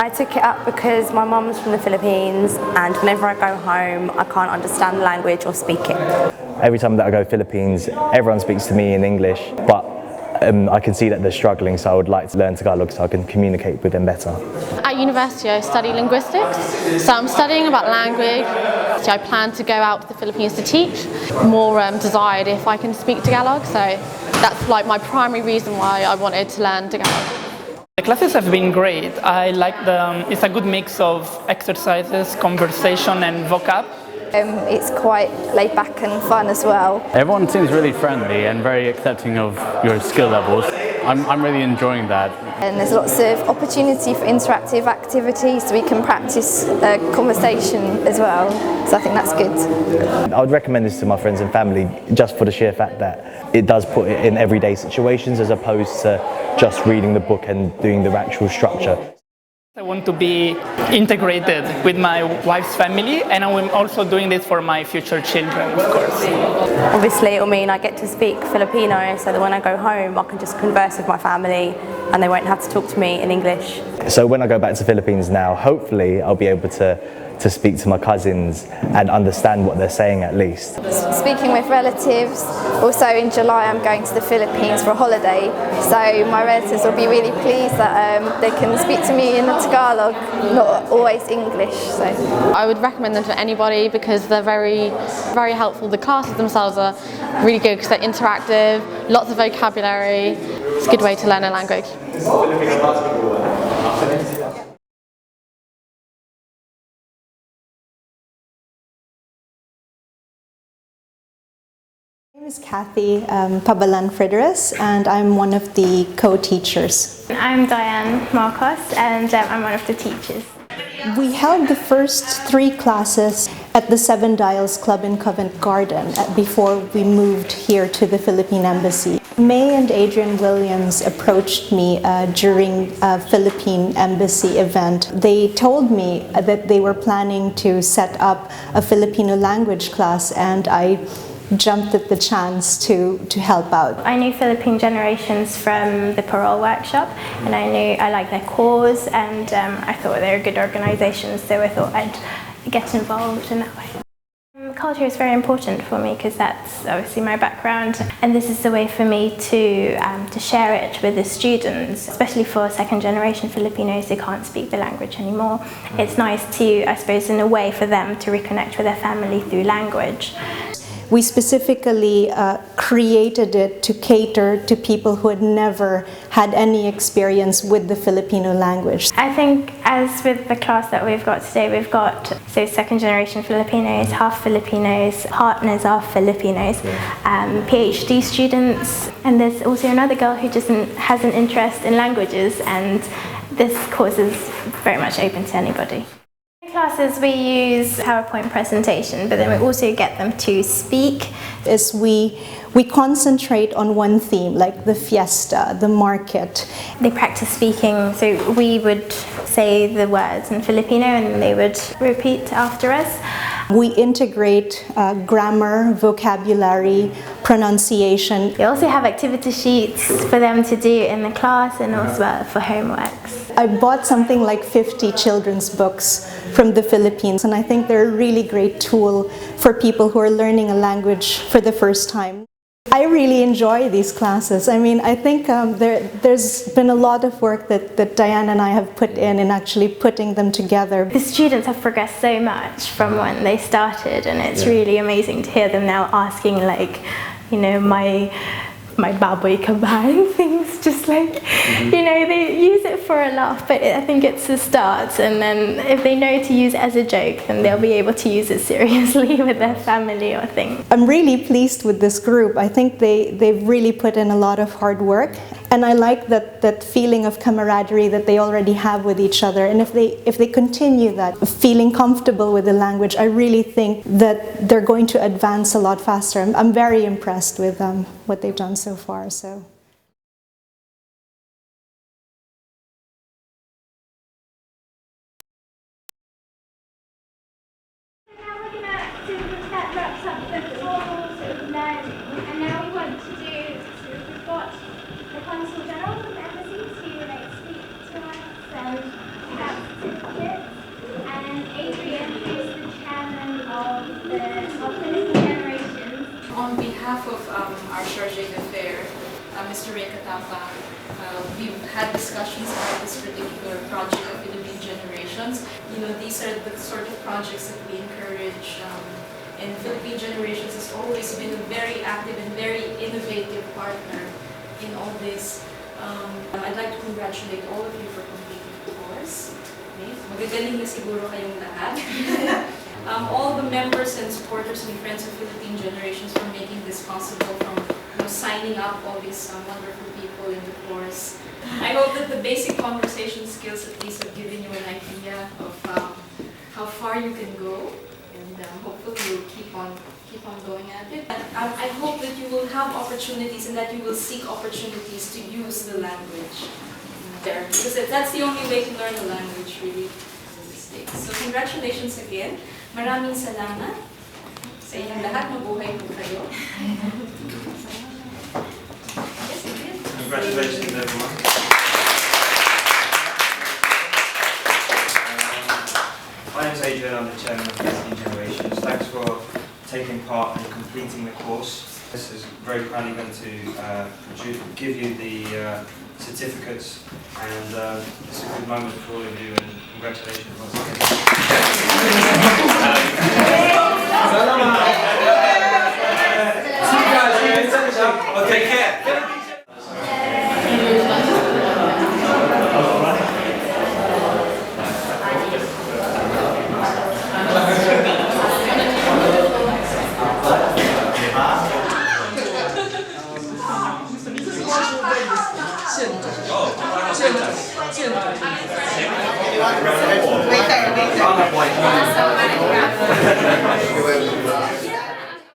I took it up because my mum's from the Philippines, and whenever I go home I can't understand the language or speak it. Every time that I go to the Philippines, everyone speaks to me in English, but I can see that they're struggling, so I would like to learn Tagalog so I can communicate with them better. At university I study linguistics, so I'm studying about language. So I plan to go out to the Philippines to teach. More desired if I can speak Tagalog, so that's like my primary reason why I wanted to learn Tagalog. The classes have been great. I like it's a good mix of exercises, conversation and vocab. It's quite laid back and fun as well. Everyone seems really friendly and very accepting of your skill levels. I'm really enjoying that. And there's lots of opportunity for interactive activities so we can practice conversation as well. So I think that's good. I would recommend this to my friends and family just for the sheer fact that it does put it in everyday situations as opposed to just reading the book and doing the actual structure. I want to be integrated with my wife's family, and I'm also doing this for my future children, of course. Obviously it'll mean I get to speak Filipino so that when I go home I can just converse with my family and they won't have to talk to me in English. So when I go back to the Philippines now, hopefully I'll be able to speak to my cousins and understand what they're saying at least. Speaking with relatives, also in July I'm going to the Philippines for a holiday, so my relatives will be really pleased that they can speak to me in the Tagalog, not always English. So I would recommend them to anybody because they're very, very helpful. The classes themselves are really good because they're interactive, lots of vocabulary. It's a good way to learn a language. My name is Kathy Pabalan Frideris, and I'm one of the co-teachers. I'm Diane Marcos, and I'm one of the teachers. We held the first 3 classes at the Seven Dials Club in Covent Garden before we moved here to the Philippine Embassy. May and Adrian Williams approached me during a Philippine Embassy event. They told me that they were planning to set up a Filipino language class, and I jumped at the chance to help out. I knew Philippine Generations from the parole workshop, and I liked their cause, and I thought they were good organisations, so I thought I'd get involved in that way. Culture is very important for me because that's obviously my background, and this is a way for me to share it with the students, especially for second generation Filipinos who can't speak the language anymore. It's nice to, I suppose, in a way for them to reconnect with their family through language. We specifically created it to cater to people who had never had any experience with the Filipino language. I think as with the class that we've got today, we've got second generation Filipinos, half Filipinos, partners are Filipinos, PhD students, and there's also another girl who just has an interest in languages, and this course is very much open to anybody. Classes we use PowerPoint presentation, but then we also get them to speak. As we concentrate on one theme, like the fiesta, the market. They practice speaking, so we would say the words in Filipino and they would repeat after us. We integrate grammar, vocabulary, pronunciation. We also have activity sheets for them to do in the class and also for homeworks. I bought something like 50 children's books from the Philippines, and I think they're a really great tool for people who are learning a language for the first time. I really enjoy these classes. I mean, I think there's been a lot of work that Diane and I have put in actually putting them together. The students have progressed so much from when they started, and it's really amazing to hear them now asking, like, you know, my baboy kaban, things just like, you know, they use it for a laugh, but I think it's a start, and then if they know to use it as a joke, then they'll be able to use it seriously with their family or things. I'm really pleased with this group. I think they've really put in a lot of hard work, and I like that feeling of camaraderie that they already have with each other, and if they continue that, feeling comfortable with the language, I really think that they're going to advance a lot faster. I'm very impressed with what they've done so far. So. Now we're going to that wraps up the formal sort of learning, and now we want to do, we've got the Consul General from the Embassy to speak to us about we've had discussions about this particular project of Philippine Generations. These are the sort of projects that we encourage, and Philippine Generations has always been a very active and very innovative partner in all this. I'd like to congratulate all of you for completing the course. Okay? Magagaling na siguro kayong lahat. All the members and supporters and friends of Philippine Generations for making this possible, from signing up all these wonderful people in the course. I hope that the basic conversation skills at least have given you an idea of how far you can go, and hopefully you'll keep on going at it. I hope that you will have opportunities and that you will seek opportunities to use the language there, because that's the only way to learn the language, really. So congratulations again. Maraming salamat sa inyong lahat. Mabuhay po kayo. Congratulations, everyone. My name is Adrian, I'm the chairman of Philippine Generations. Thanks for taking part and completing the course. This is very kindly going to give you the certificates, and it's a good moment for all of you, and congratulations once again. Well, take care. Waiter.